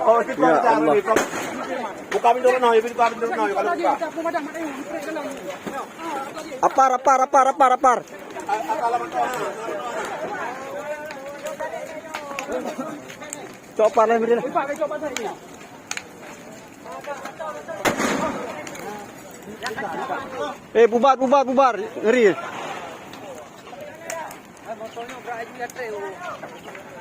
Oh, itu Ya Allah. buka pintu no, buka pintu no kalau buka. Apar. Coba lah beri. Bubar. Ngeri. Motornya berani